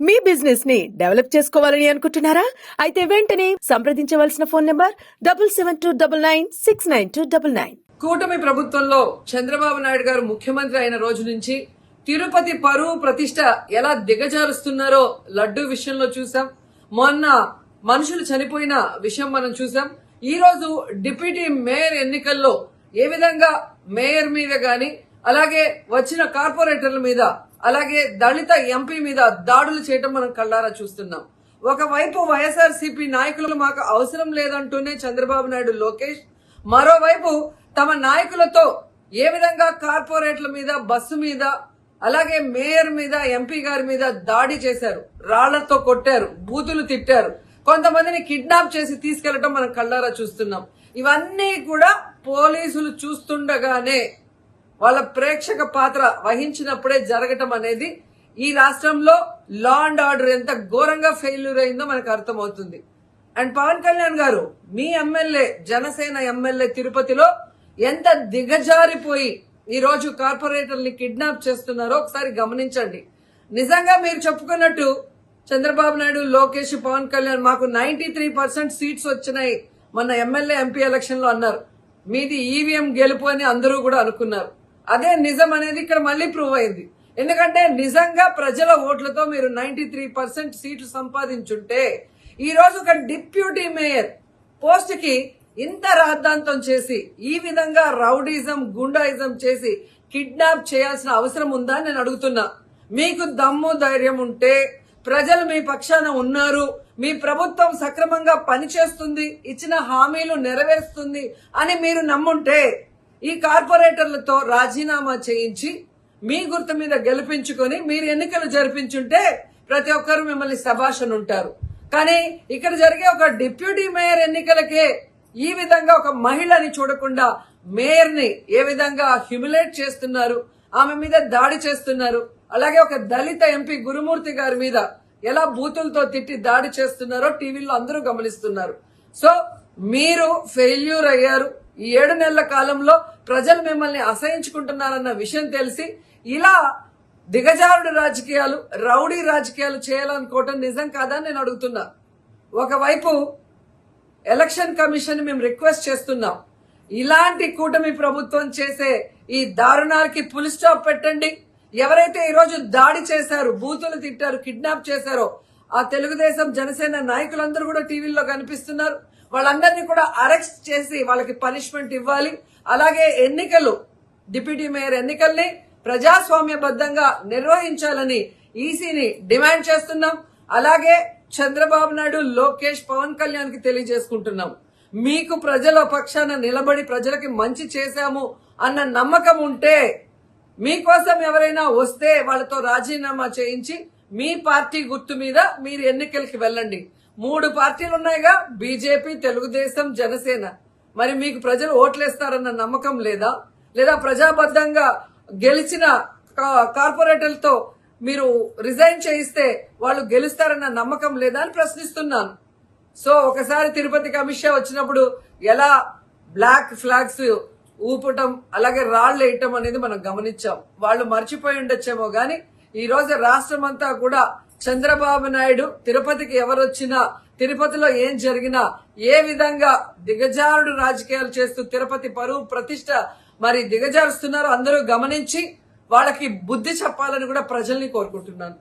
మీ business ని develop చేసుకోవాలని అనుకుంటున్నారా? అయితే వెంటనే సంప్రదించవలసిన ఫోన్ నంబర్ 7729969299. కూటమి ప్రభుత్వంలో చంద్రబాబు నాయుడు గారు ముఖ్యమంత్రి అయిన రోజు నుంచి తిరుపతి పరువు ప్రతిష్ట ఎలా దిగజారుస్తున్నారో లడ్డూ విషయంలో చూసాం. మొన్న మనుషులు చనిపోయిన విషయం మనం చూసాం. ఈ రోజు డిప్యూటీ మేయర్ ఎన్నికల్లో ఏ విధంగా మేయర్ మీద గాని, అలాగే వచ్చిన కార్పొరేటర్ల మీద, అలాగే దళిత ఎంపీ మీద దాడులు చేయటం మనం కళ్ళారా చూస్తున్నాం. ఒకవైపు వైఎస్ఆర్సీపీ నాయకులు మాకు అవసరం లేదంటూనే చంద్రబాబు నాయుడు, లోకేష్, మరోవైపు తమ నాయకులతో ఏ విధంగా కార్పొరేట్ల మీద, బస్సు మీద, అలాగే మేయర్ మీద, ఎంపీ గారి మీద దాడి చేశారు, రాళ్లతో కొట్టారు, బూతులు తిట్టారు, కొంతమందిని కిడ్నాప్ చేసి తీసుకెళ్లడం మనం కళ్ళారా చూస్తున్నాం. ఇవన్నీ కూడా పోలీసులు చూస్తుండగానే వాళ్ళ ప్రేక్షక పాత్ర వహించినప్పుడే జరగటం అనేది ఈ రాష్ట్రంలో లా అండ్ ఆర్డర్ ఎంత ఘోరంగా ఫెయిల్యూర్ అయిందో మనకు అర్థమవుతుంది. అండ్ పవన్ కళ్యాణ్ గారు, మీ ఎమ్మెల్యే, జనసేన ఎమ్మెల్యే తిరుపతిలో ఎంత దిగజారిపోయి ఈ రోజు కార్పొరేటర్ని కిడ్నాప్ చేస్తున్నారో ఒకసారి గమనించండి. నిజంగా మీరు చెప్పుకున్నట్టు చంద్రబాబు నాయుడు, లోకేష్, పవన్ కళ్యాణ్ మాకు 93% సీట్స్ వచ్చినాయి మొన్న ఎమ్మెల్యే, ఎంపీ ఎలక్షన్ లో అన్నారు. మీది ఈవీఎం గెలుపు అని అందరూ కూడా అనుకున్నారు. అదే నిజం అనేది ఇక్కడ మళ్ళీ ప్రూవ్ అయింది. ఎందుకంటే నిజంగా ప్రజల ఓట్లతో మీరు 93% సీట్లు సంపాదించుంటే ఈ రోజు ఒక డిప్యూటీ మేయర్ పోస్ట్ కి ఇంత రాద్ధాంతం చేసి, ఈ విధంగా రౌడీజం, గుండాయిజం చేసి కిడ్నాప్ చేయాల్సిన అవసరం ఉందా అని నేను అడుగుతున్నా. మీకు దమ్ము ధైర్యం ఉంటే, ప్రజలు మీ పక్షాన ఉన్నారు, మీ ప్రభుత్వం సక్రమంగా పనిచేస్తుంది, ఇచ్చిన హామీలు నెరవేరుస్తుంది అని మీరు నమ్ముంటే ఈ కార్పొరేటర్లతో రాజీనామా చేయించి మీ గుర్తు మీద గెలిపించుకొని మీరు ఎన్నికలు జరిపించుంటే ప్రతి ఒక్కరు మిమ్మల్ని శభాషను ఉంటారు. కానీ ఇక్కడ జరిగే ఒక డిప్యూటీ మేయర్ ఎన్నికలకే ఈ విధంగా ఒక మహిళని చూడకుండా మేయర్ ని ఏ విధంగా హ్యూమిలేట్ చేస్తున్నారు, ఆమె మీద దాడి చేస్తున్నారు, అలాగే ఒక దళిత ఎంపీ గురుమూర్తి గారి మీద ఎలా బూతులతో తిట్టి దాడి చేస్తున్నారో టీవీలో అందరూ గమనిస్తున్నారు. సో మీరు ఫెయిల్యూర్ అయ్యారు. ఈ 7 నెలల కాలంలో ప్రజలు మిమ్మల్ని అసహించుకుంటున్నారన్న విషయం తెలిసి ఇలా దిగజారుడు రాజకీయాలు, రౌడీ రాజకీయాలు చేయాలనుకోవటం నిజం కాదా నేను అడుగుతున్నా. ఒకవైపు ఎలక్షన్ కమిషన్ మేము రిక్వెస్ట్ చేస్తున్నాం, ఇలాంటి కూటమి ప్రభుత్వం చేసే ఈ దారుణాలకి ఫుల్ స్టాప్ పెట్టండి. ఎవరైతే ఈరోజు దాడి చేశారు, బూతులు తిట్టారు, కిడ్నాప్ చేశారో ఆ తెలుగుదేశం, జనసేన నాయకులందరూ కూడా టీవీల్లో కనిపిస్తున్నారు. వాళ్ళందరినీ కూడా అరెస్ట్ చేసి వాళ్ళకి పనిష్మెంట్ ఇవ్వాలి. అలాగే ఎన్నికలు, డిప్యూటీ మేయర్ ఎన్నికల్ని ప్రజాస్వామ్యబద్ధంగా నిర్వహించాలని ఈసీని డిమాండ్ చేస్తున్నాం. అలాగే చంద్రబాబు నాయుడు, లోకేష్, పవన్ కళ్యాణ్ కి తెలియజేసుకుంటున్నాం, మీకు ప్రజల పక్షాన నిలబడి ప్రజలకి మంచి చేశాము అన్న నమ్మకం ఉంటే, మీకోసం ఎవరైనా వస్తే వాళ్ళతో రాజీనామా చేయించి మీ పార్టీ గుర్తు మీద మీరు ఎన్నికలకి వెళ్ళండి. 3 పార్టీలు ఉన్నాయిగా, బీజేపీ, తెలుగుదేశం, జనసేన. మరి మీకు ప్రజలు ఓట్లేస్తారన్న నమ్మకం లేదా? లేదా ప్రజాబద్ధంగా గెలిచిన కార్పొరేటర్లతో మీరు రిజైన్ చేయిస్తే వాళ్ళు గెలుస్తారన్న నమ్మకం లేదా అని ప్రశ్నిస్తున్నాను. సో ఒకసారి తిరుపతికి అమిత్ షా వచ్చినప్పుడు ఎలా బ్లాక్ ఫ్లాగ్స్ ఊపటం, అలాగే రాళ్లు వేయటం అనేది మనం గమనించాం. వాళ్ళు మర్చిపోయి ఉండొచ్చేమో గాని ఈ రోజు రాష్ట్రం అంతా కూడా చంద్రబాబు నాయుడు తిరుపతికి ఎవరొచ్చినా, తిరుపతిలో ఏం జరిగినా, ఏ విధంగా దిగజారుడు రాజకీయాలు చేస్తూ తిరుపతి పరువు ప్రతిష్ట మరి దిగజారుస్తున్నారో అందరూ గమనించి వాళ్ళకి బుద్ధి చెప్పాలని కూడా ప్రజల్ని కోరుకుంటున్నాను.